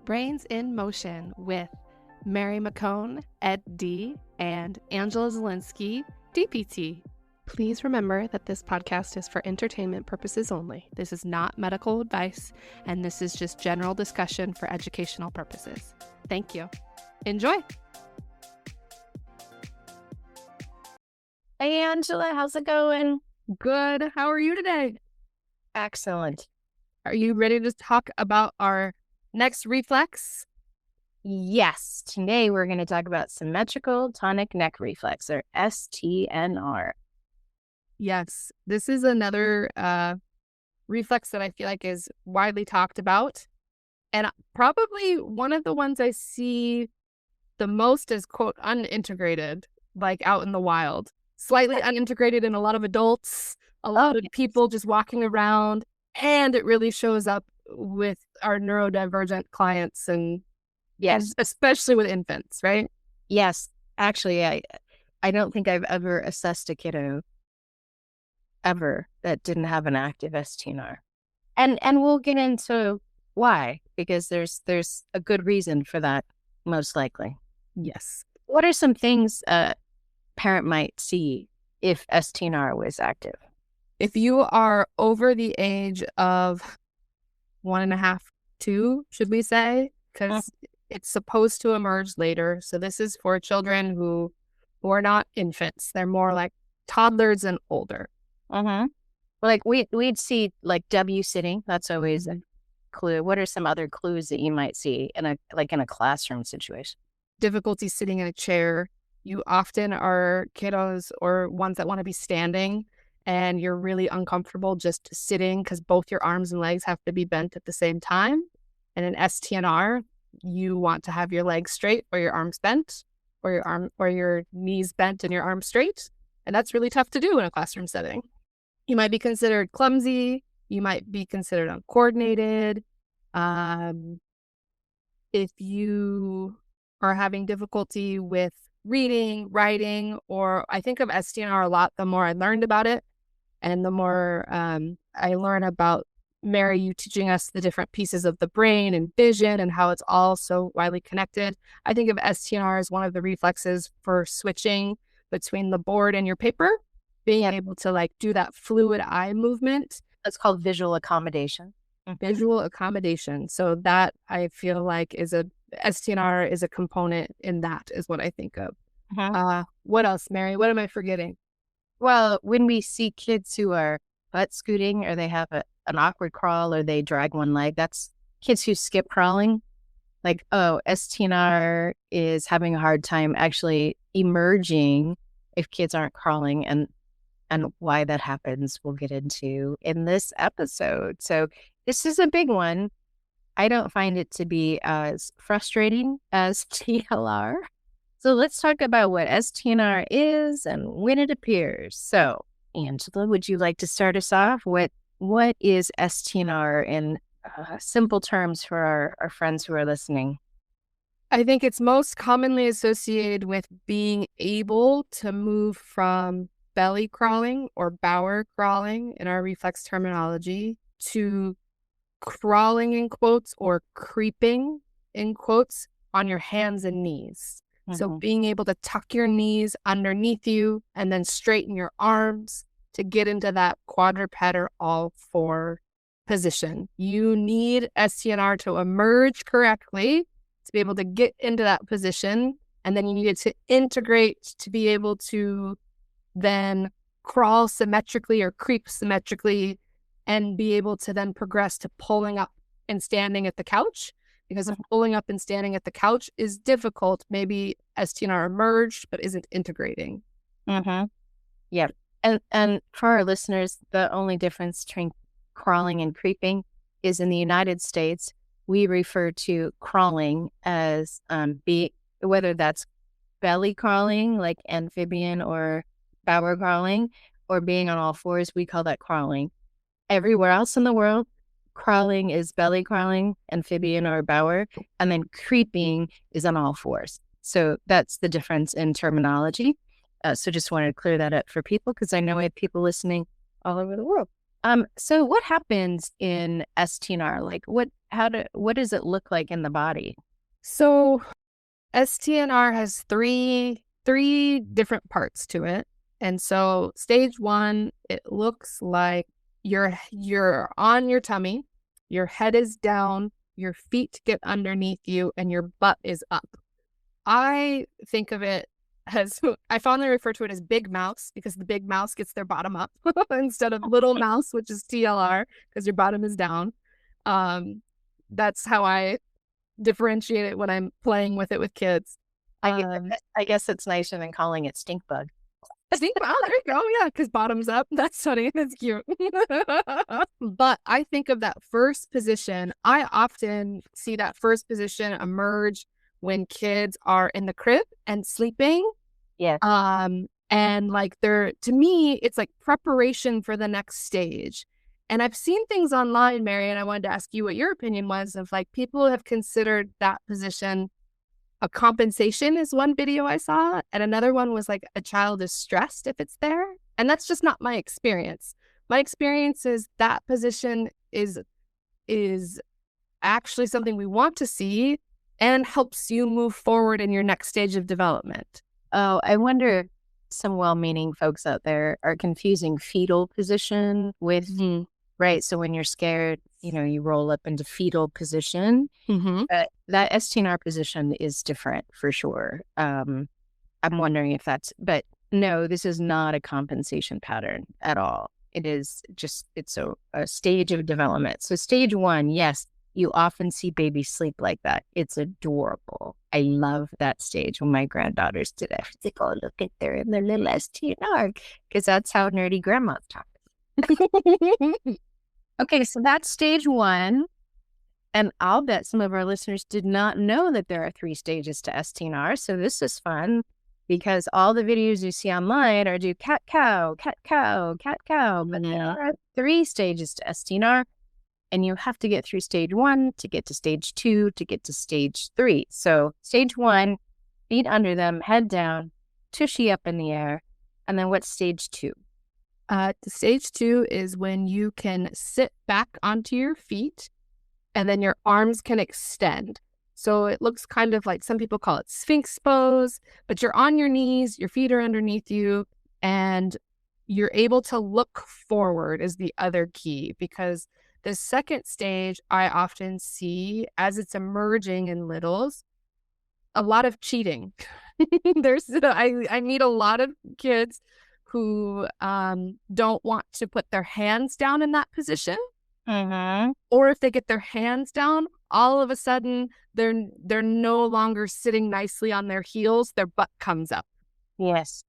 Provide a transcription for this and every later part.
Brains in Motion with Mary McKone, EdD and Angela Zielinski, DPT. Please remember that this podcast is for entertainment purposes only. This is not medical advice, and this is just general discussion for educational purposes. Thank you. Enjoy. Hey, Angela, how's it going? Good. How are you today? Excellent. Are you ready to talk about our next reflex? Yes. Today we're going to talk about Symmetrical Tonic Neck Reflex, or STNR. Yes. This is another reflex that I feel like is widely talked about, and probably one of the ones I see the most is, quote, unintegrated, like out in the wild. Slightly unintegrated in a lot of adults, a lot of people just walking around, and it really shows up with our neurodivergent clients and especially with infants, right? Yes. Actually, I don't think I've ever assessed a kiddo ever that didn't have an active STNR. And we'll get into why, because there's a good reason for that, most likely. Yes. What are some things a parent might see if STNR was active? If you are over the age of 1.5, 2, should we say? Because it's supposed to emerge later. So this is for children who are not infants. They're more like toddlers and older. Like we'd see like W sitting. That's always a clue. What are some other clues that you might see in a classroom situation? Difficulty sitting in a chair. You often are kiddos or ones that want to be standing, and you're really uncomfortable just sitting because both your arms and legs have to be bent at the same time. And in STNR, you want to have your legs straight or your arms bent, or your knees bent and your arms straight. And that's really tough to do in a classroom setting. You might be considered clumsy. You might be considered uncoordinated. If you are having difficulty with reading, writing, or I think of STNR a lot the more I learned about it, and the more I learn about Mary, you teaching us the different pieces of the brain and vision and how it's all so widely connected. I think of STNR as one of the reflexes for switching between the board and your paper, being able to like do that fluid eye movement. That's called visual accommodation. Visual accommodation. So that I feel like STNR is a component in that, is what I think of. What else, Mary? What am I forgetting? Well, when we see kids who are butt scooting, or they have an awkward crawl, or they drag one leg, that's kids who skip crawling. Like, STNR is having a hard time actually emerging if kids aren't crawling, and why that happens we'll get into in this episode. So this is a big one. I don't find it to be as frustrating as TLR. So let's talk about what STNR is and when it appears. So, Angela, would you like to start us off? What is STNR in simple terms for our friends who are listening? I think it's most commonly associated with being able to move from belly crawling or bower crawling in our reflex terminology to crawling in quotes or creeping in quotes on your hands and knees. So being able to tuck your knees underneath you and then straighten your arms to get into that quadruped or all four position. You need STNR to emerge correctly to be able to get into that position. And then you need it to integrate to be able to then crawl symmetrically or creep symmetrically and be able to then progress to pulling up and standing at the couch. Because if pulling up and standing at the couch is difficult, maybe STNR emerged but isn't integrating. Yeah. And for our listeners, the only difference between crawling and creeping is in the United States, we refer to crawling as whether that's belly crawling, like amphibian or bower crawling, or being on all fours, we call that crawling. Everywhere else in the world, crawling is belly crawling, amphibian or bower, and then creeping is on all fours. So that's the difference in terminology. So just wanted to clear that up for people, because I know we have people listening all over the world. So what happens in STNR? Like, what does it look like in the body? So STNR has three different parts to it. And so stage 1, it looks like you're on your tummy, your head is down, your feet get underneath you, and your butt is up. I think of it as, I fondly refer to it as big mouse, because the big mouse gets their bottom up instead of little mouse, which is TLR, because your bottom is down. That's how I differentiate it when I'm playing with it with kids. I guess it's nicer than calling it stink bug. Stink bug, there you go. Yeah, because bottom's up. That's funny. That's cute. But I think of that first position. I often see that first position emerge when kids are in the crib and sleeping. Yeah. And like to me, it's like preparation for the next stage. And I've seen things online, Mary, and I wanted to ask you what your opinion was of like people have considered that position a compensation is one video I saw. And another one was like a child is stressed if it's there. And that's just not my experience. My experience is that position is actually something we want to see and helps you move forward in your next stage of development. Oh, I wonder if some well-meaning folks out there are confusing fetal position with, right? So when you're scared, you roll up into fetal position. That STNR position is different for sure. I'm wondering if but no, this is not a compensation pattern at all. It is just, it's a stage of development. So stage 1, yes, you often see babies sleep like that. It's adorable. I love that stage. When my granddaughters did it, it's like, oh, look at their little STNR, because that's how nerdy grandmas talk. Okay, so that's stage 1. And I'll bet some of our listeners did not know that there are 3 stages to STNR. So this is fun, because all the videos you see online are do cat, cow, cat, cow, cat, cow. But there are 3 stages to STNR. And you have to get through stage 1 to get to stage 2 to get to stage 3. So stage 1, feet under them, head down, tushy up in the air. And then what's stage 2? Stage 2 is when you can sit back onto your feet and then your arms can extend. So it looks kind of like, some people call it Sphinx pose, but you're on your knees, your feet are underneath you, and you're able to look forward is the other key, because the second stage I often see as it's emerging in littles, a lot of cheating. I meet a lot of kids who don't want to put their hands down in that position. Or if they get their hands down, all of a sudden they're no longer sitting nicely on their heels, their butt comes up. Yes.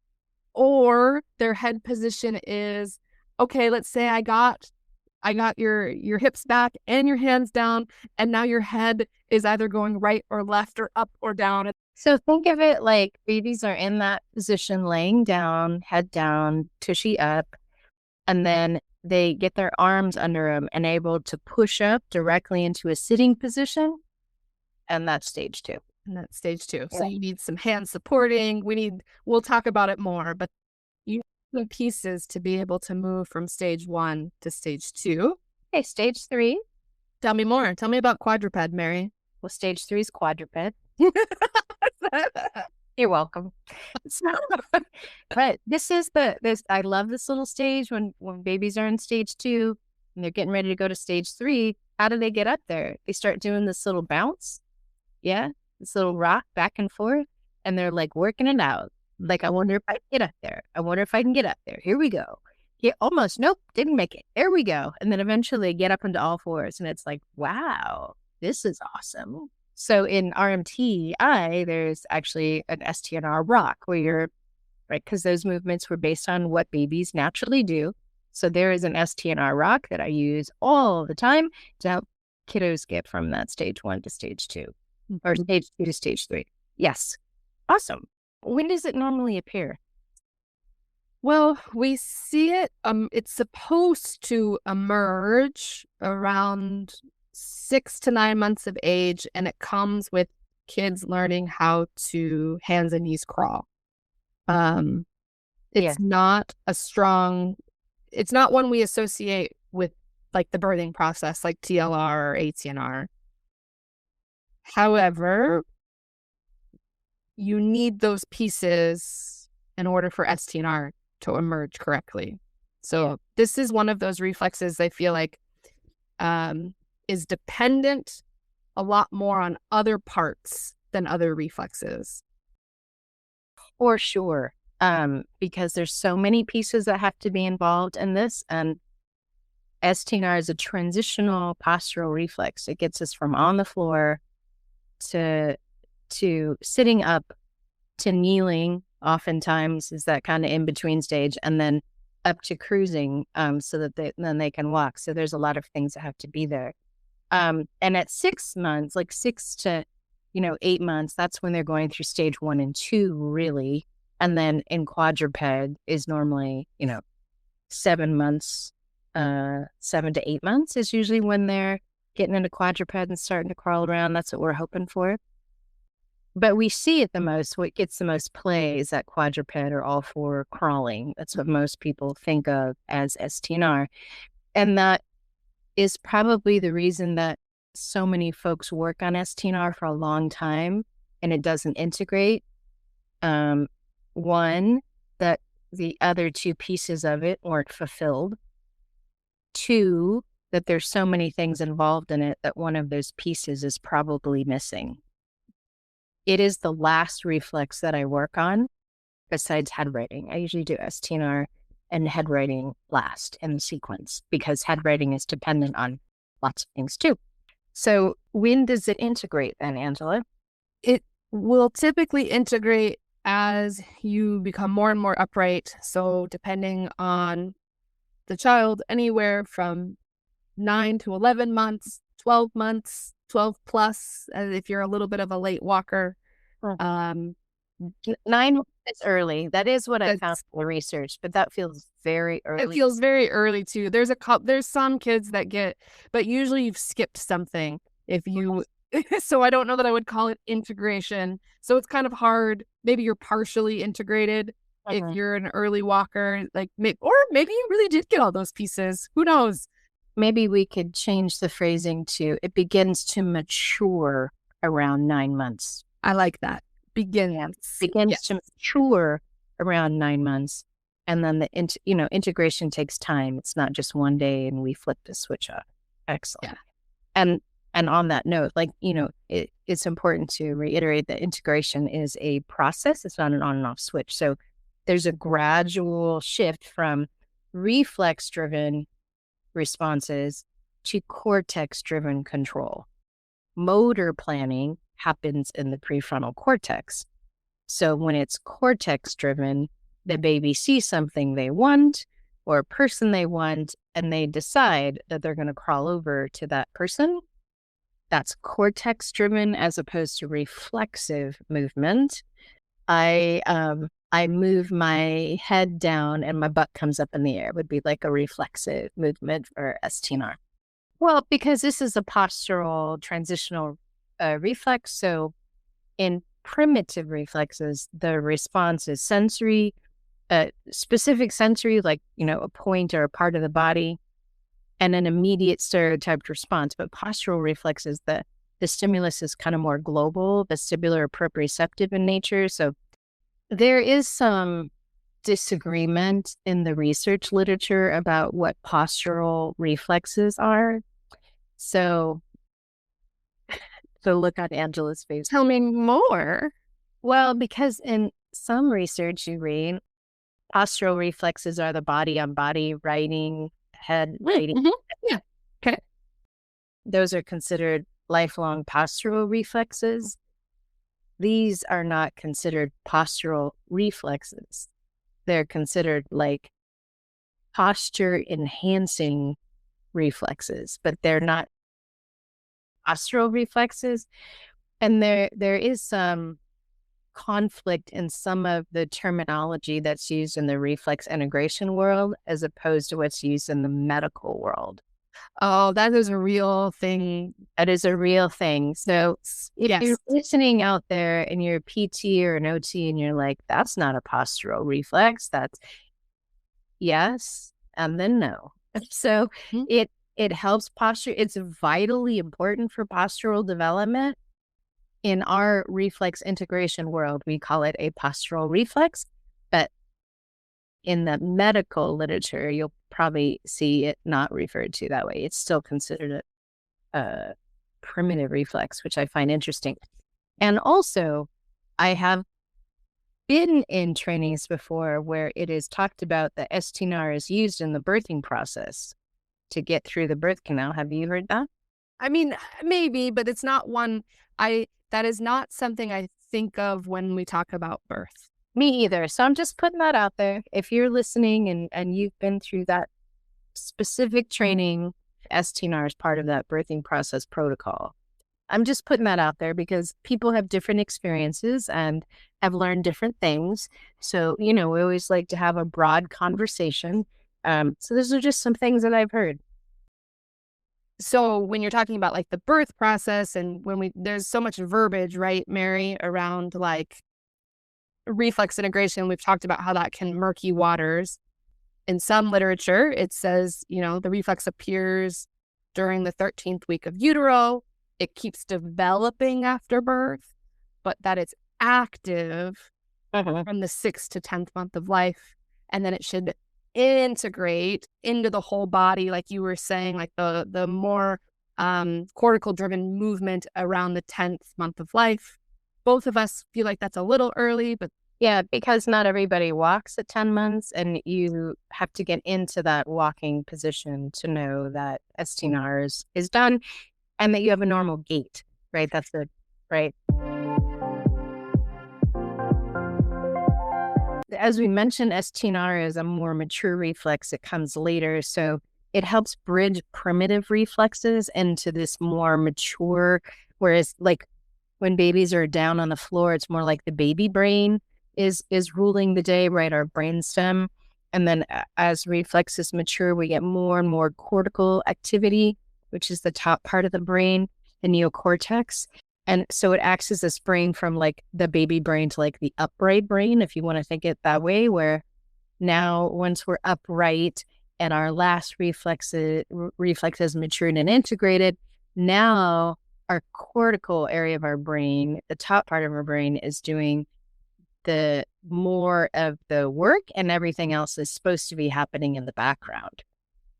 Or their head position is, okay, let's say I got your hips back and your hands down, and now your head is either going right or left or up or down. So think of it like babies are in that position, laying down, head down, tushy up, and then they get their arms under them and able to push up directly into a sitting position. And that's stage 2. And that's stage 2. Yeah. So you need some hand supporting. We'll talk about it more, but you need the pieces to be able to move from stage 1 to stage 2. Okay, stage 3. Tell me more. Tell me about quadruped, Mary. Well, stage 3 is quadruped. You're welcome. So, but I love this little stage when babies are in stage 2 and they're getting ready to go to stage 3. How do they get up there? They start doing this little bounce. Yeah. This little rock back and forth. And they're like working it out. Like, I wonder if I can get up there. I wonder if I can get up there. Here we go. Yeah, almost. Nope. Didn't make it. There we go. And then eventually get up into all fours. And it's like, wow, this is awesome. So in RMTI, there's actually an STNR rock where you're, right, because those movements were based on what babies naturally do. So there is an STNR rock that I use all the time to help kiddos get from that stage 1 to stage 2, or stage 2 to stage 3. Yes. Awesome. When does it normally appear? Well, we see it, it's supposed to emerge around 6 to 9 months of age, and it comes with kids learning how to hands and knees crawl. It's not one we associate with like the birthing process, like TLR or ATNR. However, you need those pieces in order for STNR to emerge correctly. So this is one of those reflexes I feel like is dependent a lot more on other parts than other reflexes. For sure. Because there's so many pieces that have to be involved in this. And STNR is a transitional postural reflex. It gets us from on the floor to sitting up to kneeling, oftentimes is that kind of in-between stage, and then up to cruising, so that then they can walk. So there's a lot of things that have to be there. And at 6 months, like 6 to 8 months, that's when they're going through stage 1 and 2, really. And then in quadruped is normally, 7 months, 7 to 8 months is usually when they're getting into quadruped and starting to crawl around. That's what we're hoping for. But we see it the most, what gets the most play is that quadruped or all four crawling. That's what most people think of as STNR. And that is probably the reason that so many folks work on STNR for a long time and it doesn't integrate. One, that the other two pieces of it weren't fulfilled. Two, that there's so many things involved in it that one of those pieces is probably missing. It is the last reflex that I work on besides head writing. I usually do STNR and head writing last in the sequence because head writing is dependent on lots of things too. So when does it integrate then, Angela? It will typically integrate as you become more and more upright. So depending on the child, anywhere from 9 to 11 months, 12 months, 12 plus, if you're a little bit of a late walker. 9 is early. That is what I found in the research, but that feels very early. It feels very early too. There's some kids that get, but usually you've skipped something if you, so I don't know that I would call it integration. So it's kind of hard. Maybe you're partially integrated if you're an early walker, or maybe you really did get all those pieces. Who knows? Maybe we could change the phrasing to it begins to mature around 9 months. I like that. Begins to mature around 9 months. And then the integration takes time. It's not just one day and we flip the switch off. Excellent. Yeah. And on that note, it's important to reiterate that integration is a process. It's not an on and off switch. So there's a gradual shift from reflex-driven responses to cortex-driven control. Motor planning happens in the prefrontal cortex. So when it's cortex-driven, the baby sees something they want or a person they want, and they decide that they're going to crawl over to that person. That's cortex-driven as opposed to reflexive movement. I move my head down and my butt comes up in the air. It would be like a reflexive movement for STNR. Well, because this is a postural transitional reflex. So in primitive reflexes, the response is sensory, specific sensory, like, a point or a part of the body, and an immediate stereotyped response. But postural reflexes, the stimulus is kind of more global, vestibular proprioceptive in nature. So there is some disagreement in the research literature about what postural reflexes are. So look at Angela's face. Tell me more. Well, because in some research you read, postural reflexes are the body-on-body writing, head writing. Mm-hmm. Yeah. Okay. Those are considered lifelong postural reflexes. These are not considered postural reflexes. They're considered like posture-enhancing reflexes, but they're not postural reflexes. And there is some conflict in some of the terminology that's used in the reflex integration world as opposed to what's used in the medical world. Oh, that is a real thing. That is a real thing. So if you're listening out there and you're a PT or an OT and you're like, that's not a postural reflex, that's yes, and then no. So It helps posture. It's vitally important for postural development. In our reflex integration world, we call it a postural reflex, but in the medical literature, you'll probably see it not referred to that way. It's still considered a primitive reflex, which I find interesting. And also, I have been in trainings before where it is talked about that STNR is used in the birthing process to get through the birth canal. Have you heard that? I mean, maybe, but it's not one that is not something I think of when we talk about birth. Me either. So I'm just putting that out there. If you're listening and you've been through that specific training, STNR is part of that birthing process protocol. I'm just putting that out there because people have different experiences and have learned different things. So, we always like to have a broad conversation. So those are just some things that I've heard. So when you're talking about like the birth process and there's so much verbiage, right, Mary, around like reflex integration, we've talked about how that can murky waters. In some literature, it says, the reflex appears during the 13th week of utero. It keeps developing after birth, but that it's active from the 6th to 10th month of life. And then it should integrate into the whole body, like you were saying, like the more cortical driven movement around the 10th month of life. Both of us feel like that's a little early, but yeah, because not everybody walks at 10 months, and you have to get into that walking position to know that STNR is done and that you have a normal gait, right? That's it, right? As we mentioned, STNR is a more mature reflex. It comes later. So it helps bridge primitive reflexes into this more mature, whereas like when babies are down on the floor, it's more like the baby brain is ruling the day, right? Our brainstem. And then as reflexes mature, we get more and more cortical activity, which is the top part of the brain, the neocortex. And so it acts as a spring from like the baby brain to like the upright brain, if you want to think it that way, where now once we're upright and our last reflex has matured and integrated, now our cortical area of our brain, the top part of our brain, is doing the more of the work, and everything else is supposed to be happening in the background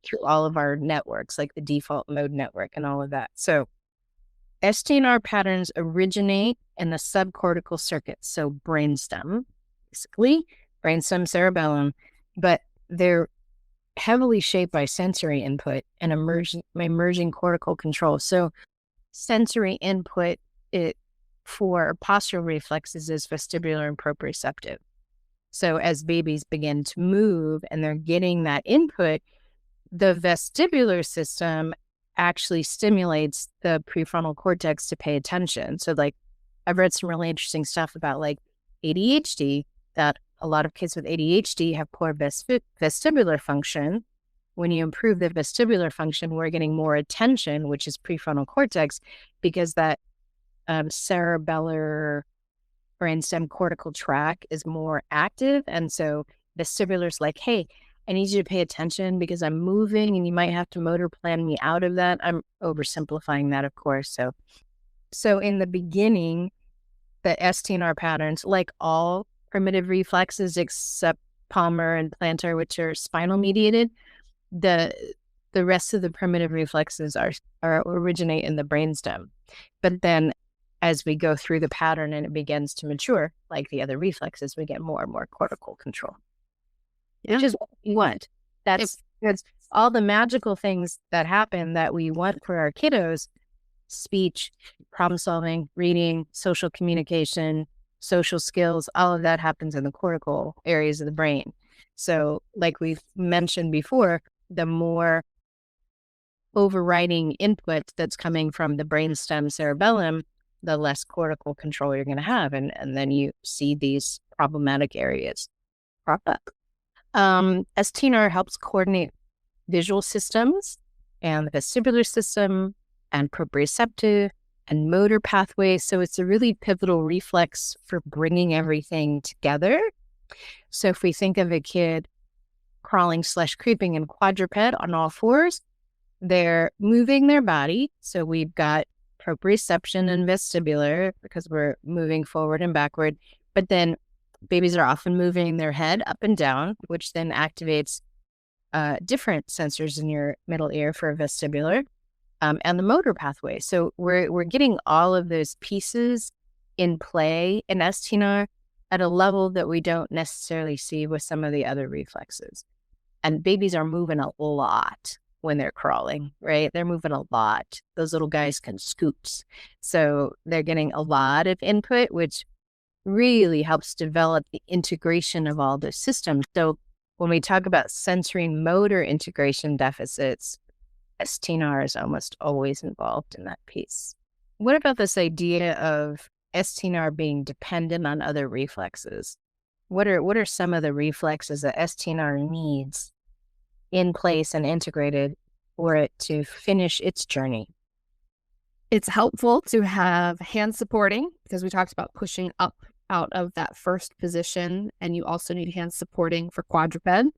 through all of our networks, like the default mode network and all of that. So STNR patterns originate in the subcortical circuit, so brainstem, basically, brainstem, cerebellum, but they're heavily shaped by sensory input and emerging cortical control. So sensory input for postural reflexes is vestibular and proprioceptive. So as babies begin to move and they're getting that input, the vestibular system actually stimulates the prefrontal cortex to pay attention. So like I've read some really interesting stuff about like ADHD, that a lot of kids with ADHD have poor vestibular function. When you improve the vestibular function, we're getting more attention, which is prefrontal cortex, because that cerebellar brainstem cortical tract is more active. And so vestibular's like, hey, I need you to pay attention because I'm moving and you might have to motor plan me out of that. I'm oversimplifying that, of course. So in the beginning, the STNR patterns, like all primitive reflexes except palmar and plantar, which are spinal mediated, the rest of the primitive reflexes are originate in the brainstem. But then as we go through the pattern and it begins to mature, like the other reflexes, we get more and more cortical control. Which is what we want. That's all the magical things that happen that we want for our kiddos: speech, problem solving, reading, social communication, social skills. All of that happens in the cortical areas of the brain. So like we've mentioned before, the more overriding input that's coming from the brainstem cerebellum, the less cortical control you're going to have. And then you see these problematic areas crop up. STNR helps coordinate visual systems and the vestibular system and proprioceptive and motor pathways. So it's a really pivotal reflex for bringing everything together. So if we think of a kid crawling/creeping in quadruped on all fours, they're moving their body. So we've got proprioception and vestibular because we're moving forward and backward. But then babies are often moving their head up and down, which then activates different sensors in your middle ear for vestibular and the motor pathway. So we're getting all of those pieces in play in STNR at a level that we don't necessarily see with some of the other reflexes. And babies are moving a lot when they're crawling, right? They're moving a lot. Those little guys can scoot. So they're getting a lot of input, which really helps develop the integration of all those systems. So when we talk about sensory motor integration deficits, STNR is almost always involved in that piece. What about this idea of STNR being dependent on other reflexes? What are some of the reflexes that STNR needs in place and integrated for it to finish its journey? It's helpful to have hand supporting because we talked about pushing up out of that first position, and you also need hand supporting for quadruped.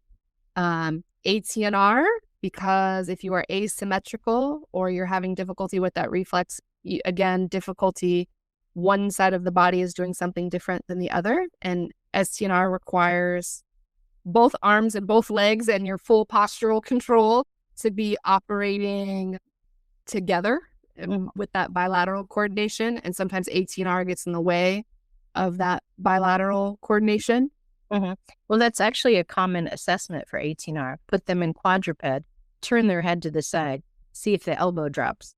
ATNR, because if you are asymmetrical or you're having difficulty with that reflex, difficulty, one side of the body is doing something different than the other, and STNR requires both arms and both legs and your full postural control to be operating together with that bilateral coordination. And sometimes ATNR gets in the way of that bilateral coordination. Mm-hmm. Well, that's actually a common assessment for ATNR. Put them in quadruped, turn their head to the side, see if the elbow drops.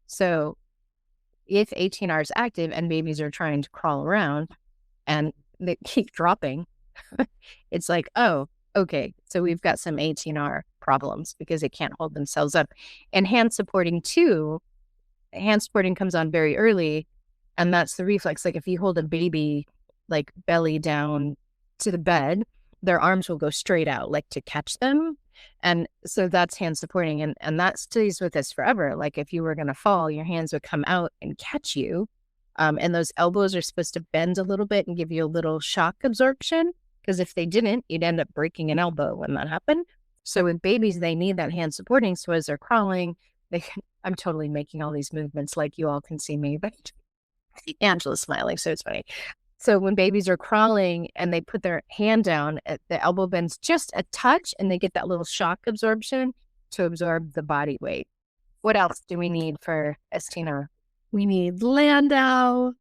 So if ATNR is active and babies are trying to crawl around and they keep dropping, it's like, oh, okay, so we've got some ATNR problems because they can't hold themselves up. And hand supporting too, hand supporting comes on very early, and that's the reflex. Like if you hold a baby like belly down to the bed, their arms will go straight out like to catch them. And so that's hand supporting, and that stays with us forever. Like if you were going to fall, your hands would come out and catch you. And those elbows are supposed to bend a little bit and give you a little shock absorption, because if they didn't, you'd end up breaking an elbow when that happened. So with babies, they need that hand supporting. So as they're crawling, I'm totally making all these movements like you all can see me, but Angela's smiling, so it's funny. So when babies are crawling and they put their hand down, the elbow bends just a touch and they get that little shock absorption to absorb the body weight. What else do we need for STNR? We need Landau.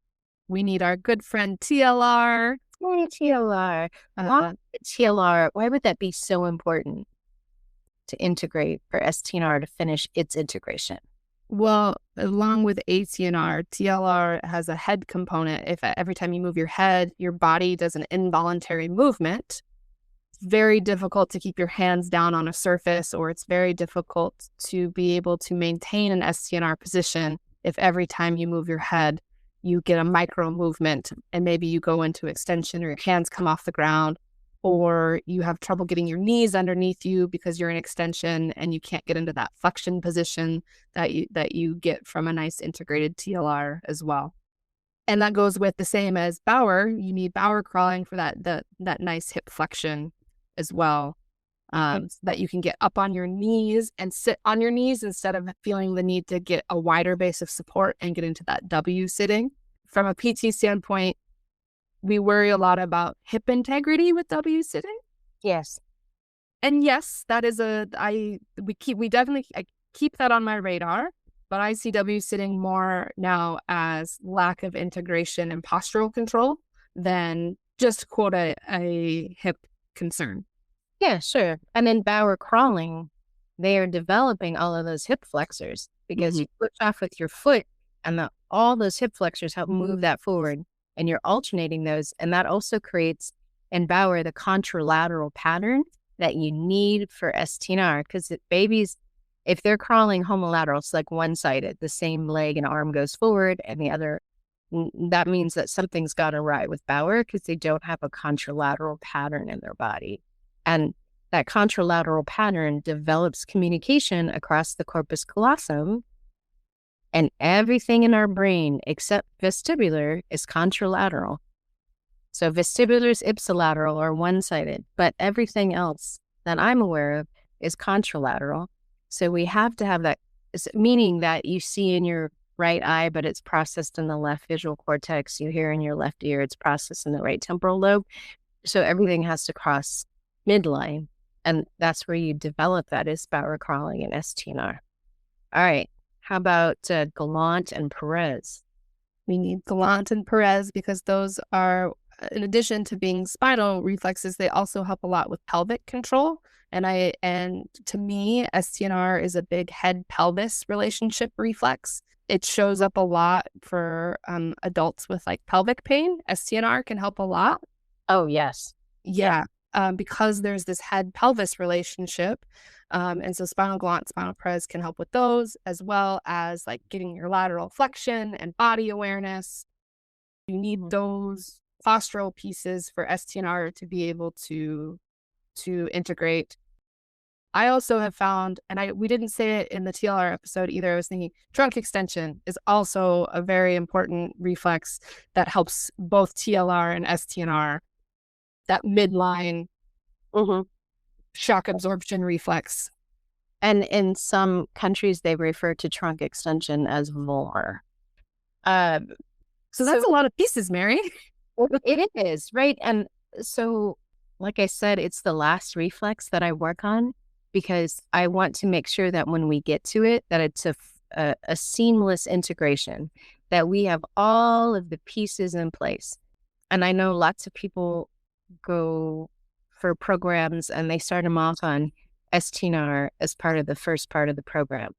We need our good friend TLR. Hey, TLR. TLR, why would that be so important to integrate for STNR to finish its integration? Well, along with ATNR, TLR has a head component. If every time you move your head, your body does an involuntary movement, it's very difficult to keep your hands down on a surface, or it's very difficult to be able to maintain an STNR position if every time you move your head, you get a micro movement and maybe you go into extension or your hands come off the ground, or you have trouble getting your knees underneath you because you're in extension and you can't get into that flexion position that you get from a nice integrated TLR as well. And that goes with the same as Bauer. You need Bauer crawling for that nice hip flexion as well, so that you can get up on your knees and sit on your knees instead of feeling the need to get a wider base of support and get into that W sitting. From a PT standpoint, we worry a lot about hip integrity with W sitting. Yes. And yes, that is I keep that on my radar, but I see W sitting more now as lack of integration and postural control than just quote a hip concern. Yeah, sure. And in Bauer crawling, they are developing all of those hip flexors because you push off with your foot, and all those hip flexors help move that forward, and you're alternating those. And that also creates in Bauer the contralateral pattern that you need for STNR, because babies, if they're crawling homolateral, it's like one-sided, the same leg and arm goes forward and the other, that means that something's got awry with Bauer because they don't have a contralateral pattern in their body. And that contralateral pattern develops communication across the corpus callosum, and everything in our brain except vestibular is contralateral. So vestibular is ipsilateral or one-sided, but everything else that I'm aware of is contralateral. So we have to have that, meaning that you see in your right eye, but it's processed in the left visual cortex. You hear in your left ear, it's processed in the right temporal lobe. So everything has to cross midline. And that's where you develop that is Bower crawling and STNR. All right. How about Gallant and Perez? We need Gallant and Perez because those are, in addition to being spinal reflexes, they also help a lot with pelvic control. And to me, STNR is a big head pelvis relationship reflex. It shows up a lot for adults with like pelvic pain. STNR can help a lot. Oh, yes. Yeah. Because there's this head pelvis relationship. And so spinal Gallant, spinal Perez can help with those, as well as like getting your lateral flexion and body awareness. You need those postural pieces for STNR to be able to integrate. I also have found, and we didn't say it in the TLR episode either, I was thinking trunk extension is also a very important reflex that helps both TLR and STNR, that midline shock absorption reflex. And in some countries, they refer to trunk extension as volar. So that's a lot of pieces, Mary. It is, right? And so, like I said, it's the last reflex that I work on because I want to make sure that when we get to it, that it's a seamless integration, that we have all of the pieces in place. And I know lots of people go for programs and they start them off on STNR as part of the first part of the program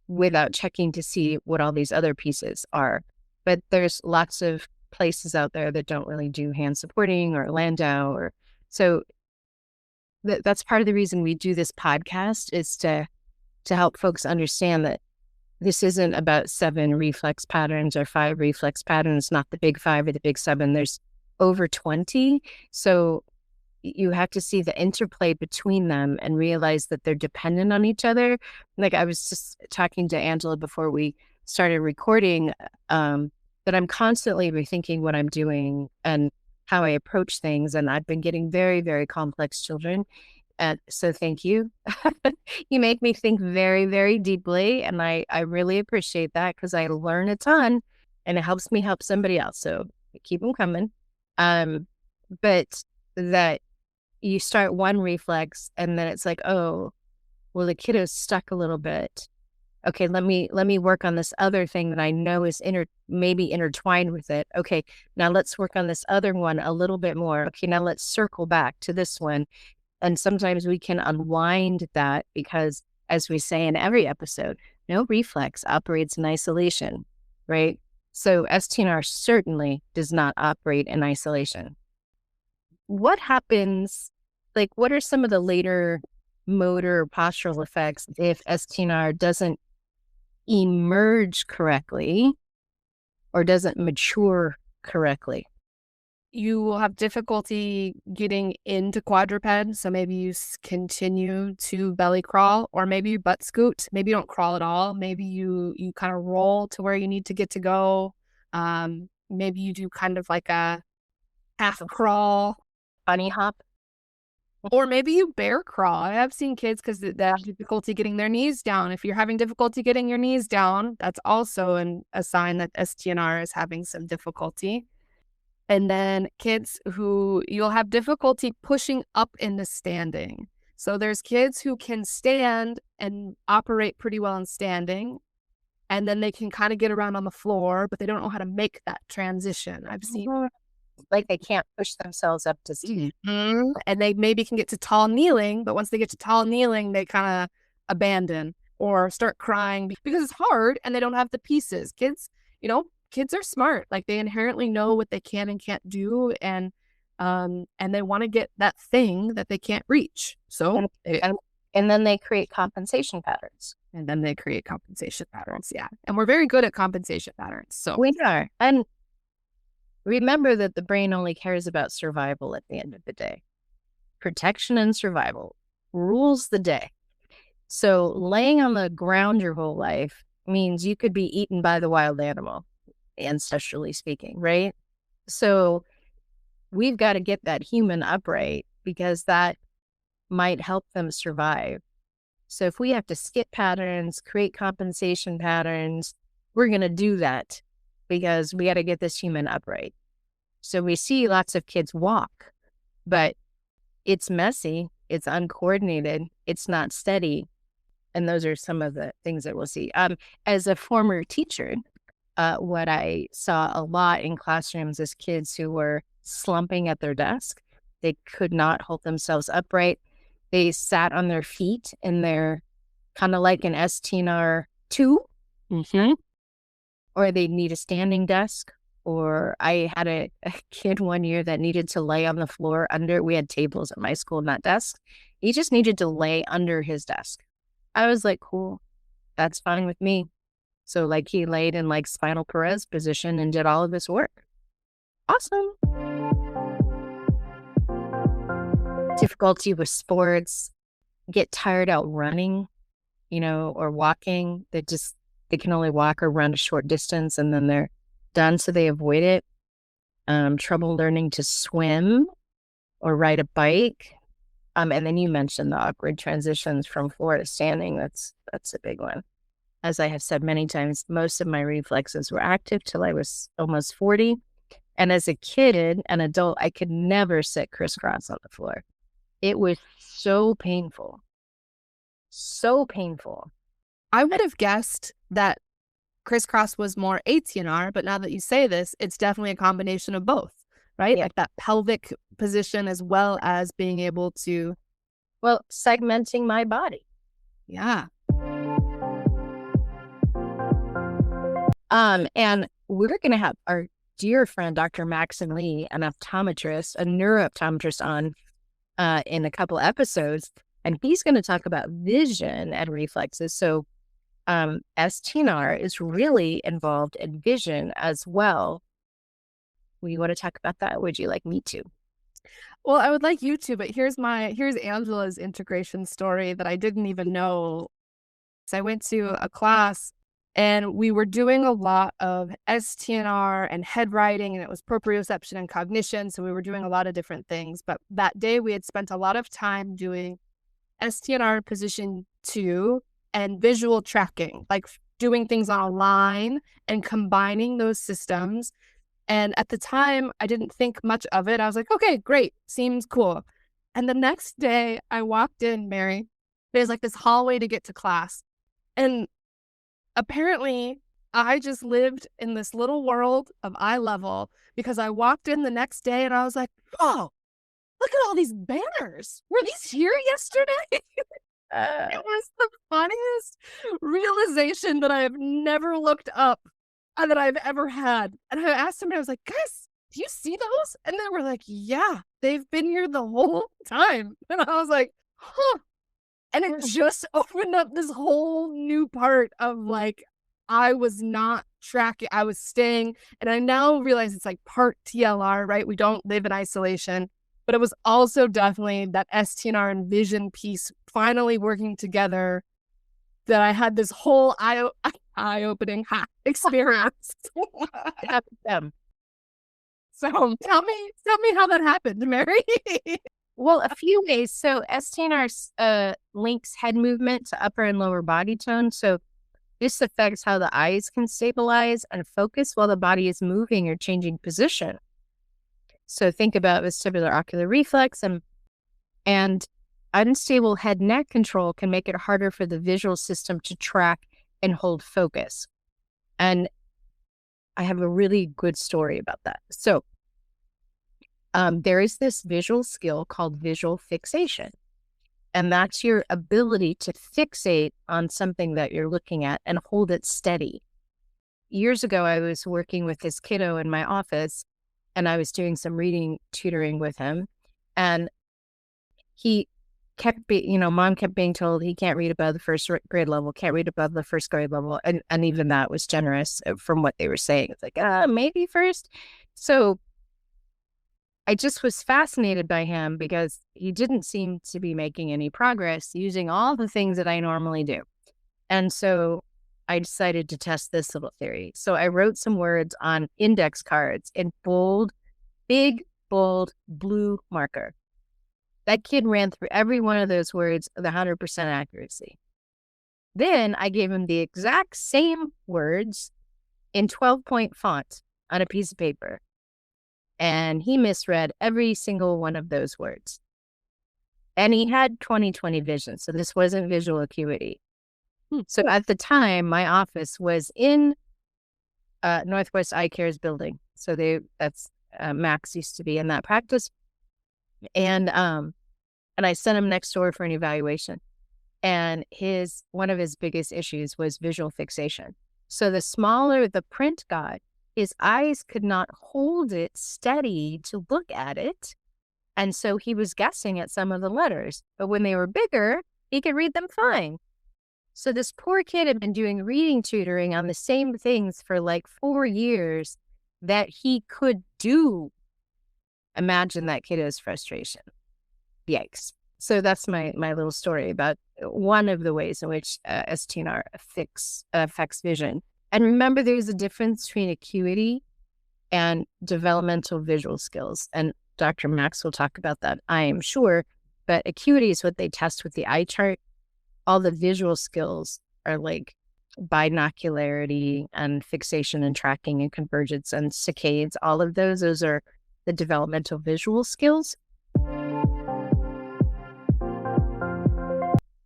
without checking to see what all these other pieces are. But there's lots of places out there that don't really do hand supporting or Landau, or so that's part of the reason we do this podcast, is to help folks understand that this isn't about 7 reflex patterns or 5 reflex patterns, not the big 5 or the big 7. There's over 20. So you have to see the interplay between them and realize that they're dependent on each other. Like I was just talking to Angela before we started recording, that I'm constantly rethinking what I'm doing and how I approach things. And I've been getting very, very complex children. And so thank you. You make me think very, very deeply. And I really appreciate that because I learn a ton and it helps me help somebody else. So keep them coming. But that you start one reflex and then it's like, oh, well, the kiddo's stuck a little bit. Okay, let me work on this other thing that I know is maybe intertwined with it. Okay, now let's work on this other one a little bit more. Okay, now let's circle back to this one. And sometimes we can unwind that because, as we say in every episode, no reflex operates in isolation, right? So STNR certainly does not operate in isolation. What happens, like what are some of the later motor or postural effects if STNR doesn't emerge correctly or doesn't mature correctly? You will have difficulty getting into quadruped. So maybe you continue to belly crawl, or maybe you butt scoot. Maybe you don't crawl at all. Maybe you kind of roll to where you need to get to go. Maybe you do kind of like a half crawl, Bunny hop. or maybe you bear crawl. I have seen kids because they have difficulty getting their knees down. If you're having difficulty getting your knees down, that's also a sign that STNR is having some difficulty. And then kids who you'll have difficulty pushing up into standing. So there's kids who can stand and operate pretty well in standing, and then they can kind of get around on the floor, but they don't know how to make that transition. I've seen like they can't push themselves up to stand. And they maybe can get to tall kneeling, but once they get to tall kneeling, they kind of abandon or start crying because it's hard and they don't have the pieces. Kids are smart. Like they inherently know what they can and can't do, and they want to get that thing that they can't reach. So and then they create compensation patterns. Yeah. And we're very good at compensation patterns. So we are. And remember that the brain only cares about survival at the end of the day. Protection and survival rules the day. So laying on the ground your whole life means you could be eaten by the wild animal, ancestrally speaking, right? So we've got to get that human upright because that might help them survive. So if we have to skip patterns, create compensation patterns, we're going to do that because we got to get this human upright. So we see lots of kids walk, but it's messy, it's uncoordinated, it's not steady. And those are some of the things that we'll see. As a former teacher, what I saw a lot in classrooms is kids who were slumping at their desk. They could not hold themselves upright. They sat on their feet in their kind of like an STNR 2, or they need a standing desk. Or I had a kid one year that needed to lay on the floor under, we had tables at my school, not desks. He just needed to lay under his desk. I was like, cool, that's fine with me. So like he laid in like spinal Perez position and did all of this work. Awesome. Difficulty with sports, get tired out running, or walking. They can only walk or run a short distance and then they're done, so they avoid it. Trouble learning to swim or ride a bike. And then you mentioned the awkward transitions from floor to standing. That's a big one. As I have said many times, most of my reflexes were active till I was almost 40. And as a kid, an adult, I could never sit crisscross on the floor. It was so painful. So painful. I would have guessed that crisscross was more ATNR, but now that you say this, it's definitely a combination of both, right? Yeah. Like that pelvic position as well as being able to... Well, segmenting my body. Yeah. And we're going to have our dear friend, Dr. Maxon Lee, an optometrist, a neurooptometrist on in a couple episodes, and he's going to talk about vision and reflexes. So STNR is really involved in vision as well. You want to talk about that? Would you like me to? Well, I would like you to, but here's Angela's integration story that I didn't even know. So I went to a class and we were doing a lot of STNR and head writing, and it was proprioception and cognition. So we were doing a lot of different things. But that day we had spent a lot of time doing STNR position 2 and visual tracking, like doing things on a line and combining those systems. And at the time, I didn't think much of it. I was like, okay, great. Seems cool. And the next day I walked in, Mary, there's like this hallway to get to class. And apparently I just lived in this little world of eye level because I walked in the next day and I was like, oh, look at all these banners. Were these here yesterday? It was the funniest realization that I have never looked up and that I've ever had. And I asked somebody, I was like, guys, do you see those? And they were like, yeah, they've been here the whole time. And I was like, huh. And it just opened up this whole new part of like, I was not tracking, I was staying. And I now realize it's like part TLR, right? We don't live in isolation. But it was also definitely that STNR and vision piece finally working together that I had this whole eye-opening experience. So tell me how that happened, Mary. Well, a few ways. So STNR links head movement to upper and lower body tone. So this affects how the eyes can stabilize and focus while the body is moving or changing position. So think about vestibular ocular reflex and unstable head neck control can make it harder for the visual system to track and hold focus. And I have a really good story about that. So there is this visual skill called visual fixation. And that's your ability to fixate on something that you're looking at and hold it steady. Years ago, I was working with this kiddo in my office, and I was doing some reading tutoring with him. And he kept mom kept being told he can't read above the first grade level, can't read above the first grade level. And even that was generous from what they were saying. It's like, maybe first. So I just was fascinated by him because he didn't seem to be making any progress using all the things that I normally do. And so I decided to test this little theory. So I wrote some words on index cards in bold, big, bold, blue marker. That kid ran through every one of those words with 100% accuracy. Then I gave him the exact same words in 12-point font on a piece of paper, and he misread every single one of those words. And he had 20/20 vision, so this wasn't visual acuity. So at the time, my office was in Northwest Eye Care's building. So that's Max used to be in that practice, and I sent him next door for an evaluation. And one of his biggest issues was visual fixation. So the smaller the print got, his eyes could not hold it steady to look at it. And so he was guessing at some of the letters. But when they were bigger, he could read them fine. So this poor kid had been doing reading tutoring on the same things for like 4 years that he could do. Imagine that kiddo's frustration. Yikes. So that's my little story about one of the ways in which STNR affects vision. And remember, there's a difference between acuity and developmental visual skills. And Dr. Max will talk about that, I am sure. But acuity is what they test with the eye chart. All the visual skills are like binocularity and fixation and tracking and convergence and saccades. All of those are the developmental visual skills.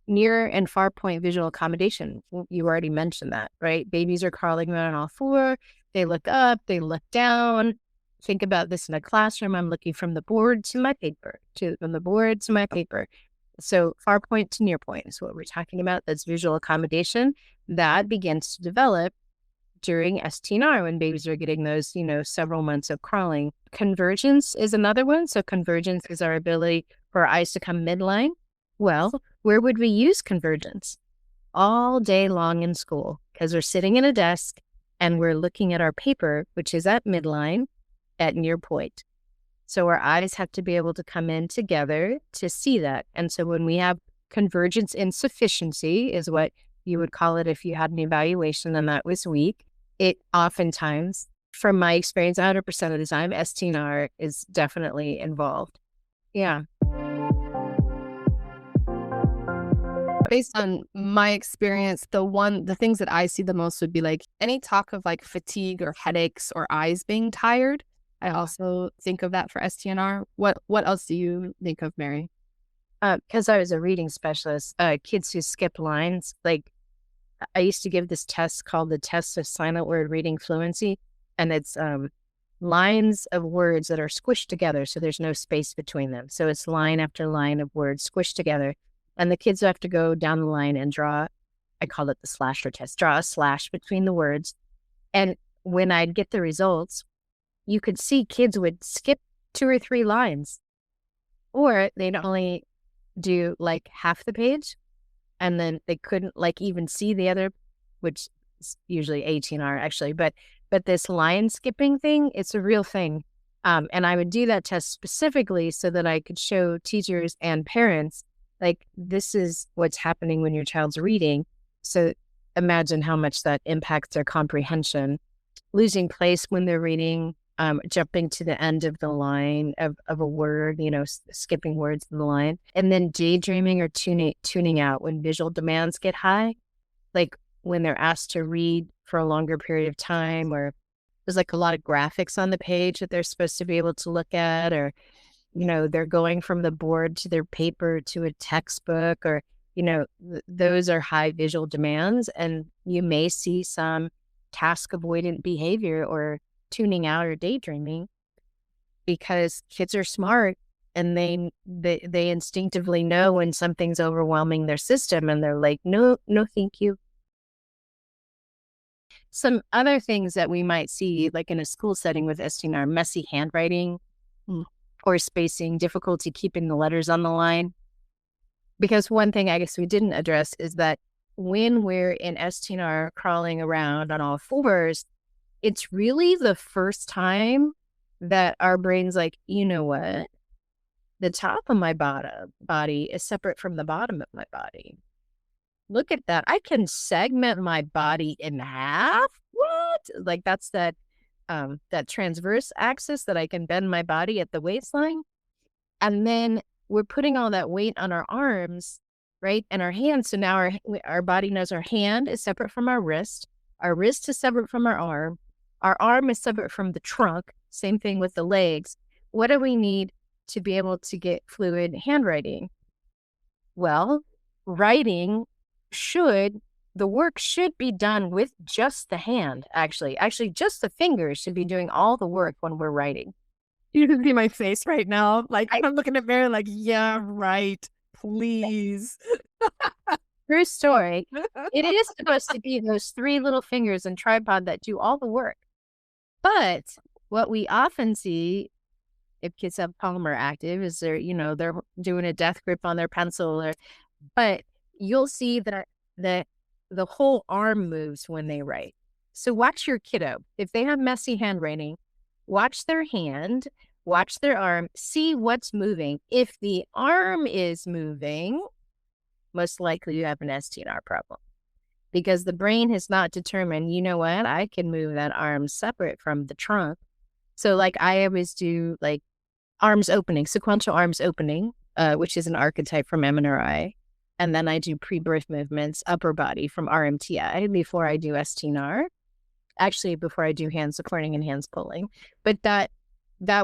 Near and far point visual accommodation. You already mentioned that, right? Babies are crawling around on all four. They look up, they look down. Think about this in a classroom. I'm looking from the board to my paper, from the board to my paper. So far point to near point is what we're talking about. That's visual accommodation. That begins to develop during STNR when babies are getting those, several months of crawling. Convergence is another one. So convergence is our ability for our eyes to come midline. Well, where would we use convergence? All day long in school, because we're sitting in a desk and we're looking at our paper, which is at midline, at near point. So our eyes have to be able to come in together to see that. And so when we have convergence insufficiency, is what you would call it if you had an evaluation and that was weak, it oftentimes, from my experience, 100% of the time, STNR is definitely involved. Yeah. Based on my experience, the things that I see the most would be like any talk of like fatigue or headaches or eyes being tired. I also think of that for STNR. What else do you think of, Mary? Because I was a reading specialist, kids who skip lines, like I used to give this test called the test of silent word reading fluency. And it's lines of words that are squished together. So there's no space between them. So it's line after line of words squished together. And the kids have to go down the line and draw, I call it the slasher test, draw a slash between the words. And when I'd get the results, you could see kids would skip 2 or 3 lines, or they'd only do like half the page, and then they couldn't like even see the other, which is usually ATNR actually, but this line skipping thing, it's a real thing. And I would do that test specifically so that I could show teachers and parents, like, this is what's happening when your child's reading. So imagine how much that impacts their comprehension. Losing place when they're reading, jumping to the end of the line of a word, skipping words in the line, and then daydreaming or tuning out when visual demands get high, like when they're asked to read for a longer period of time, or there's like a lot of graphics on the page that they're supposed to be able to look at, or they're going from the board to their paper to a textbook, or those are high visual demands, and you may see some task avoidant behavior or tuning out or daydreaming, because kids are smart and they instinctively know when something's overwhelming their system, and they're like, no, thank you. Some other things that we might see, like in a school setting with STNR, messy handwriting, poor spacing, difficulty keeping the letters on the line. Because one thing I guess we didn't address is that when we're in STNR crawling around on all fours, it's really the first time that our brain's like, you know what? The top of my body is separate from the bottom of my body. Look at that. I can segment my body in half. What? Like that's that transverse axis that I can bend my body at the waistline. And then we're putting all that weight on our arms, right? And our hands. So now our body knows our hand is separate from our wrist is separate from our arm is separate from the trunk. Same thing with the legs. What do we need to be able to get fluid handwriting? Well, writing the work should be done with just the hand, actually. Actually, just the fingers should be doing all the work when we're writing. You can see my face right now. Like, I'm looking at Mary like, yeah, right. Please. True story. It is supposed to be those 3 little fingers and tripod that do all the work. But what we often see if kids have polymer active is they're doing a death grip on their pencil, but you'll see that the whole arm moves when they write. So watch your kiddo. If they have messy handwriting, watch their hand, watch their arm, see what's moving. If the arm is moving, most likely you have an STNR problem, because the brain has not determined, you know what, I can move that arm separate from the trunk. So like I always do like arms opening, sequential arms opening, which is an archetype from MNRI. And then I do pre-birth movements, upper body from RMTI before I do STNR, actually before I do hand supporting and hands pulling. But that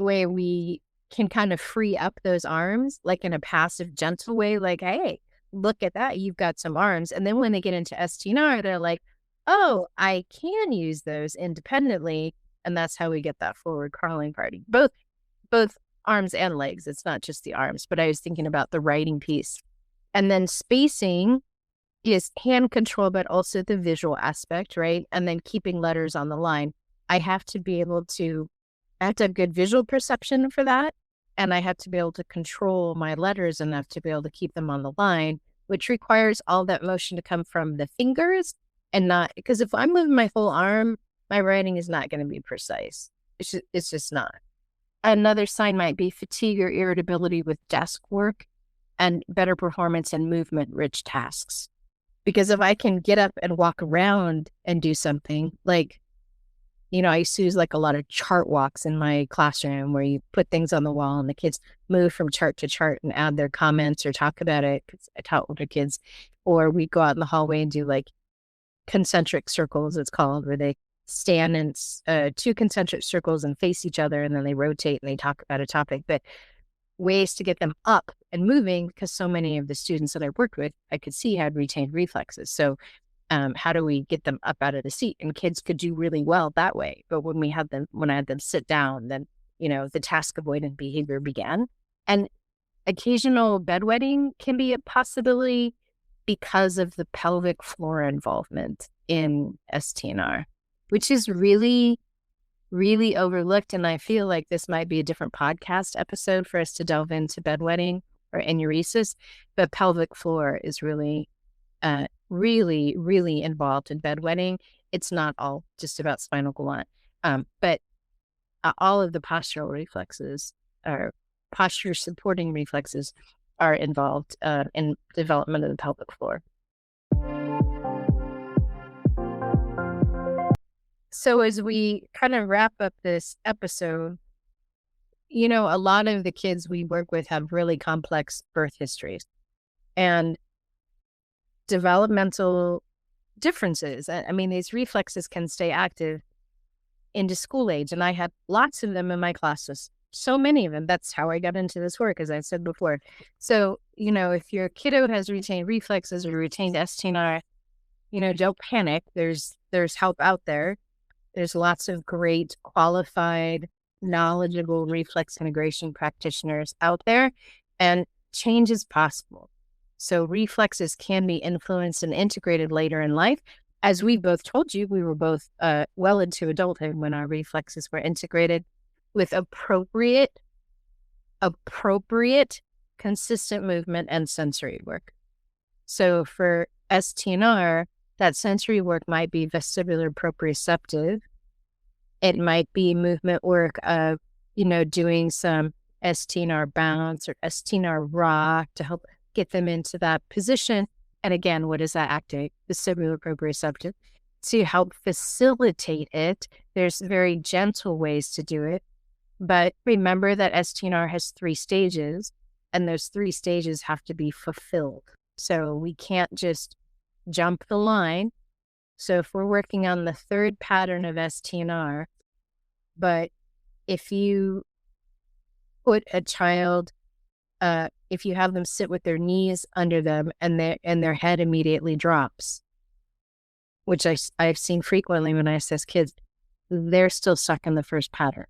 way we can kind of free up those arms like in a passive, gentle way, like, hey, look at that, you've got some arms. And then when they get into STNR, they're like, oh, I can use those independently. And that's how we get that forward crawling party, both arms and legs. It's not just the arms, but I was thinking about the writing piece. And then spacing is hand control, but also the visual aspect, right? And then keeping letters on the line. I have to have good visual perception for that. And I have to be able to control my letters enough to be able to keep them on the line, which requires all that motion to come from the fingers and not, because if I'm moving my whole arm, my writing is not going to be precise. It's just not. Another sign might be fatigue or irritability with desk work and better performance in movement-rich tasks. Because if I can get up and walk around and do something, like, I used to use like a lot of chart walks in my classroom where you put things on the wall and the kids move from chart to chart and add their comments or talk about it, because I taught older kids. Or we go out in the hallway and do like concentric circles, it's called, where they stand in 2 concentric circles and face each other, and then they rotate and they talk about a topic. But ways to get them up and moving, because so many of the students that I worked with, I could see had retained reflexes. So how do we get them up out of the seat? And kids could do really well that way. But when I had them sit down, then, the task avoidant behavior began. And occasional bedwetting can be a possibility because of the pelvic floor involvement in STNR, which is really, really overlooked. And I feel like this might be a different podcast episode for us to delve into bedwetting or enuresis, but pelvic floor is really, really, really involved in bedwetting. It's not all just about spinal column, but all of the postural reflexes or posture supporting reflexes are involved in development of the pelvic floor. So as we kind of wrap up this episode, a lot of the kids we work with have really complex birth histories and developmental differences. I mean, these reflexes can stay active into school age. And I had lots of them in my classes, so many of them. That's how I got into this work, as I said before. So, if your kiddo has retained reflexes or retained STNR, don't panic. There's help out there. There's lots of great, qualified, knowledgeable reflex integration practitioners out there, and change is possible. So reflexes can be influenced and integrated later in life. As we both told you, we were both well into adulthood when our reflexes were integrated with appropriate, consistent movement and sensory work. So for STNR, that sensory work might be vestibular proprioceptive. It might be movement work of, doing some STNR bounce or STNR rock to help get them into that position. And again, what does that activate? Vestibular proprioceptive. To help facilitate it, there's very gentle ways to do it. But remember that STNR has 3 stages. and those 3 stages have to be fulfilled. So we can't just jump the line. So if we're working on the 3rd pattern of STNR, but if you put a child, if you have them sit with their knees under them and their head immediately drops, which I've seen frequently when I assess kids, they're still stuck in the 1st pattern.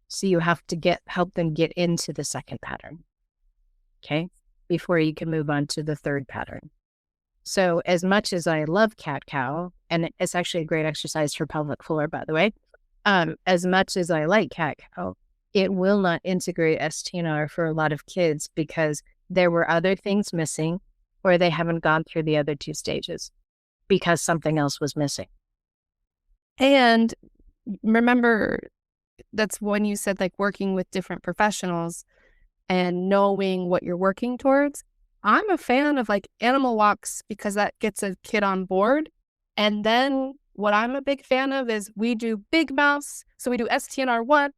So you have to help them get into the 2nd pattern, okay, before you can move on to the 3rd pattern. So as much as I love cat-cow, and it's actually a great exercise for pelvic floor, by the way, as much as I like cat-cow, it will not integrate STNR for a lot of kids because there were other things missing, or they haven't gone through the other 2 stages because something else was missing. And remember, that's when you said like working with different professionals and knowing what you're working towards. I'm a fan of like animal walks because that gets a kid on board. And then what I'm a big fan of is we do big mouse. So we do STNR 1,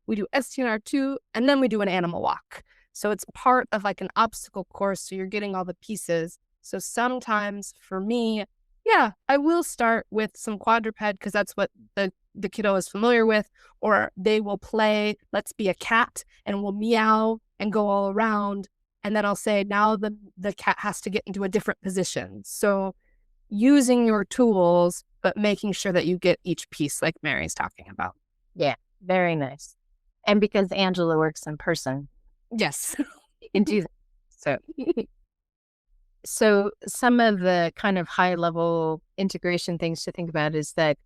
we do STNR 2, and then we do an animal walk. So it's part of like an obstacle course. So you're getting all the pieces. So sometimes for me, yeah, I will start with some quadruped because that's what the kiddo is familiar with, or they will play, let's be a cat, and we'll meow and go all around. And then I'll say, now the cat has to get into a different position. So using your tools, but making sure that you get each piece like Mary's talking about. Yeah, very nice. And because Angela works in person. Yes. You can do that. So some of the kind of high level integration things to think about is that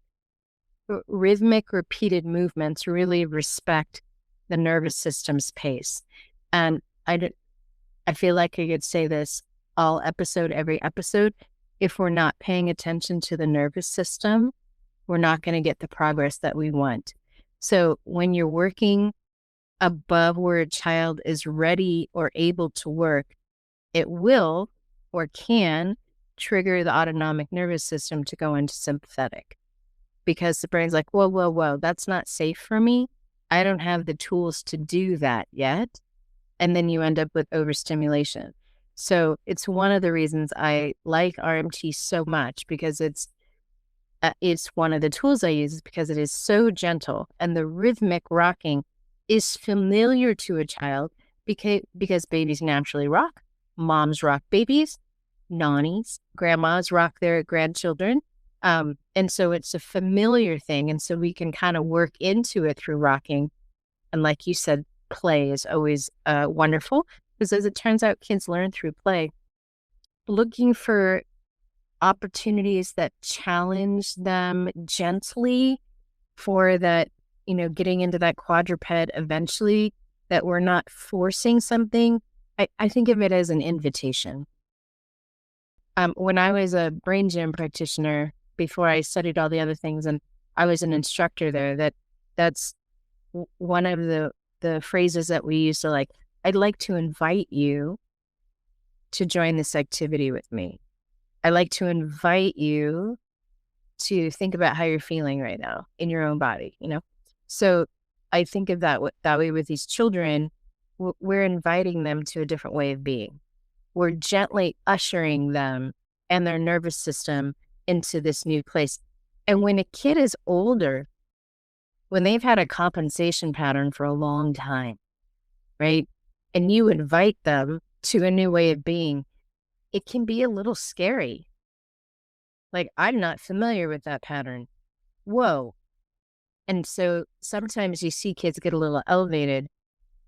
rhythmic repeated movements really respect the nervous system's pace. And I feel like I could say this every episode. If we're not paying attention to the nervous system, we're not going to get the progress that we want. So when you're working above where a child is ready or able to work, it will or can trigger the autonomic nervous system to go into sympathetic because the brain's like, whoa, that's not safe for me. I don't have the tools to do that yet. And then you end up with overstimulation. So it's one of the reasons I like RMT so much because it's one of the tools I use because it is so gentle and the rhythmic rocking is familiar to a child because babies naturally rock. Moms rock babies, nannies, grandmas rock their grandchildren. And so it's a familiar thing. And so we can kind of work into it through rocking. And like you said, play is always wonderful because as it turns out, kids learn through play. Looking for opportunities that challenge them gently for that, getting into that quadruped eventually, that we're not forcing something. I think of it as an invitation. When I was a brain gym practitioner, before I studied all the other things, and I was an instructor there, that's one of the phrases that we used to like, I'd like to invite you to join this activity with me. I'd like to invite you to think about how you're feeling right now in your own body, So I think of that way with these children. We're inviting them to a different way of being. We're gently ushering them and their nervous system into this new place. And when a kid is older, when they've had a compensation pattern for a long time, right? And you invite them to a new way of being, it can be a little scary. Like, I'm not familiar with that pattern. Whoa. And so sometimes you see kids get a little elevated,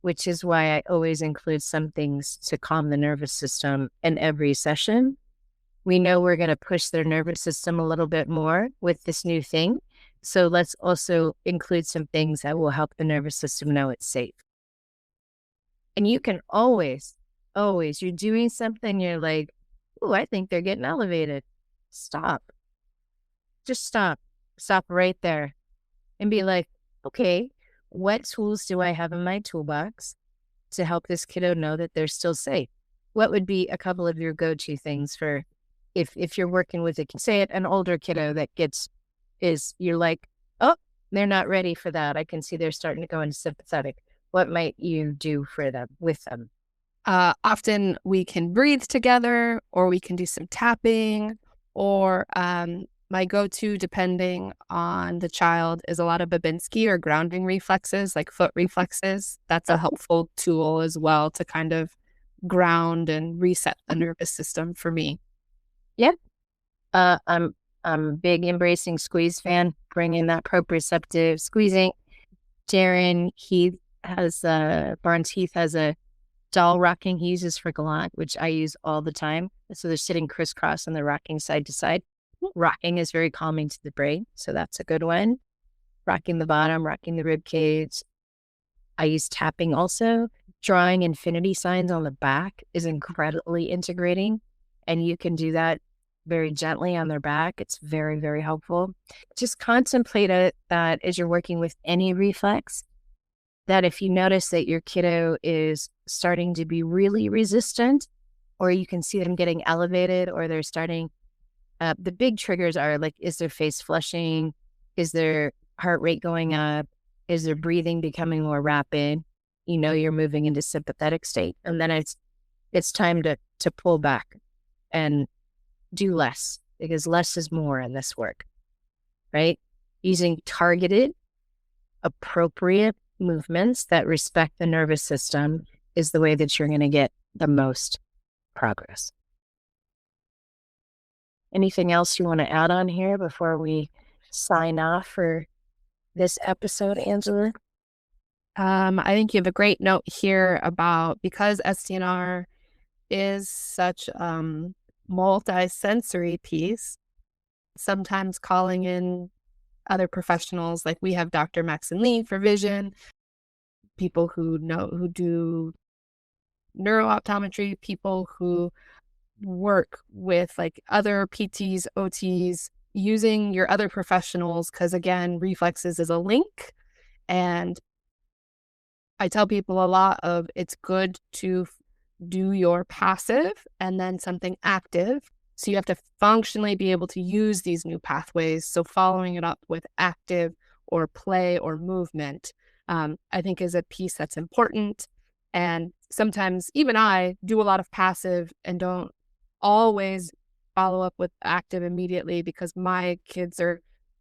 which is why I always include some things to calm the nervous system in every session. We know we're going to push their nervous system a little bit more with this new thing. So let's also include some things that will help the nervous system know it's safe. And you can always, you're doing something, you're like, oh, I think they're getting elevated. Stop. Just stop. Stop right there and be like, okay, what tools do I have in my toolbox to help this kiddo know that they're still safe? What would be a couple of your go-to things for if you're working with an older kiddo that you're like, oh, they're not ready for that. I can see they're starting to go into sympathetic. what might you do for them, with them? Often we can breathe together, or we can do some tapping, or my go-to, depending on the child, is a lot of Babinski or grounding reflexes, like foot reflexes. That's a helpful tool as well to kind of ground and reset the nervous system for me. Yep. I'm a big embracing squeeze fan, bringing that proprioceptive squeezing. Darren Heath Barnes Heath has a doll rocking he uses for Gallant, which I use all the time. So they're sitting crisscross and they're rocking side to side. Rocking is very calming to the brain, so that's a good one. Rocking the bottom, rocking the rib cage. I use tapping also. Drawing infinity signs on the back is incredibly integrating, and you can do that very gently on their back. It's very, very helpful. Just contemplate it, that as you're working with any reflex, that if you notice that your kiddo is starting to be really resistant, or you can see them getting elevated, or they're starting, the big triggers are like, is their face flushing? Is their heart rate going up? Is their breathing becoming more rapid? You know, you're moving into sympathetic state. And then it's time to pull back and do less, because less is more in this work, right? Using targeted, appropriate movements that respect the nervous system is the way that you're going to get the most progress. Anything else you want to add on here before we sign off for this episode, Angela? I think you have a great note here about, because STNR is such multi-sensory piece, sometimes calling in other professionals, like we have Dr. Maxon Lee for vision, people who do neurooptometry, people who work with like other PTs, OTs, using your other professionals, because again, reflexes is a link. And I tell people a lot of, it's good to do your passive and then something active. So you have to functionally be able to use these new pathways. So following it up with active or play or movement, I think is a piece that's important. And sometimes even I do a lot of passive and don't always follow up with active immediately, because my kids are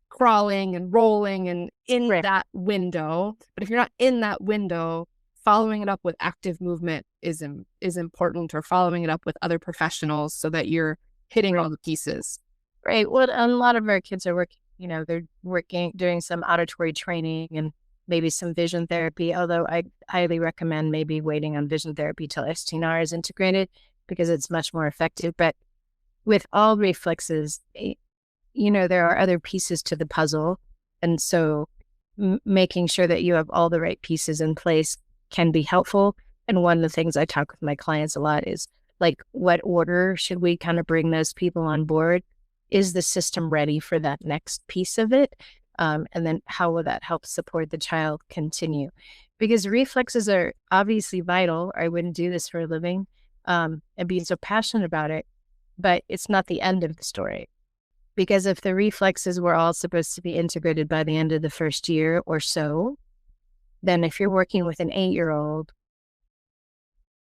crawling and rolling and in that window. But if you're not in that window, following it up with active movement is important, or following it up with other professionals so that you're hitting all the pieces. Right. Well, a lot of our kids are working, they're doing some auditory training and maybe some vision therapy, although I highly recommend maybe waiting on vision therapy till STNR is integrated, because it's much more effective. But with all reflexes, there are other pieces to the puzzle. And so making sure that you have all the right pieces in place can be helpful. And one of the things I talk with my clients a lot is, like, what order should we kind of bring those people on board? Is the system ready for that next piece of it? And then how will that help support the child continue? Because reflexes are obviously vital. I wouldn't do this for a living and be so passionate about it, but it's not the end of the story. Because if the reflexes were all supposed to be integrated by the end of the first year or so, then if you're working with an 8-year-old,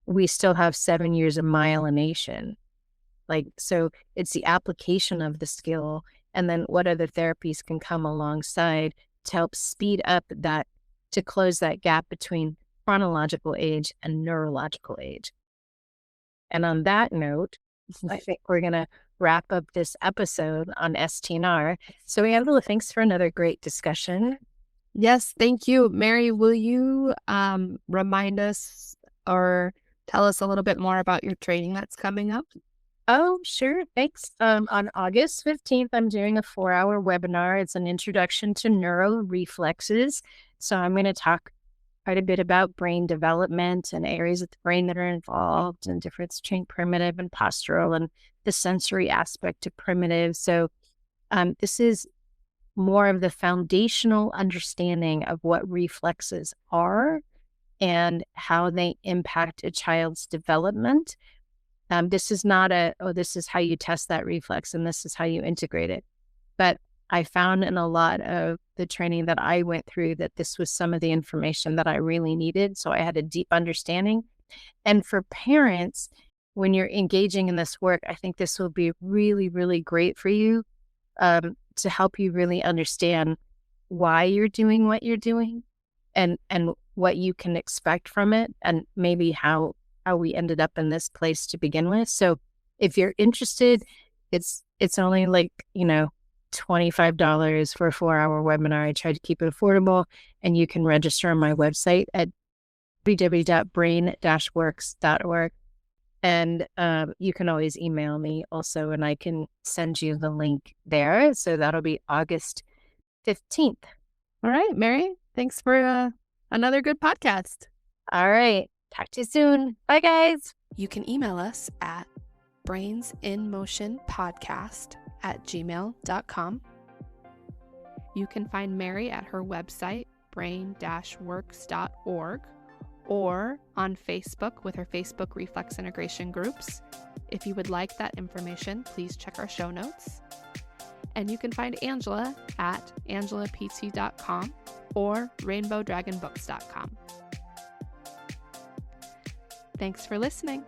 we still have 7 years of myelination. So it's the application of the skill, and then what other therapies can come alongside to help speed up that, to close that gap between chronological age and neurological age. And on that note, I think we're going to wrap up this episode on STNR. So, Angela, thanks for another great discussion. Yes, thank you. Mary, will you remind us or tell us a little bit more about your training that's coming up? Oh, sure. Thanks. On August 15th, I'm doing a 4-hour webinar. It's an introduction to neuro reflexes. So I'm going to talk quite a bit about brain development and areas of the brain that are involved, and difference between primitive and postural, and the sensory aspect of primitive. So this is more of the foundational understanding of what reflexes are and how they impact a child's development. This is not this is how you test that reflex and this is how you integrate it. But I found in a lot of the training that I went through that this was some of the information that I really needed. So I had a deep understanding. And for parents, when you're engaging in this work, I think this will be really, really great for you, to help you really understand why you're doing what you're doing, and what you can expect from it, and maybe how we ended up in this place to begin with. So if you're interested, it's only like, $25 for a 4-hour webinar. I try to keep it affordable, and you can register on my website at www.brain-works.org. And you can always email me also, and I can send you the link there. So that'll be August 15th. All right, Mary, thanks for another good podcast. All right. Talk to you soon. Bye, guys. You can email us at brainsinmotionpodcast@gmail.com. You can find Mary at her website, brain-works.org, or on Facebook with her Facebook Reflex Integration groups. If you would like that information, please check our show notes. And you can find Angela at angelapt.com or rainbowdragonbooks.com. Thanks for listening.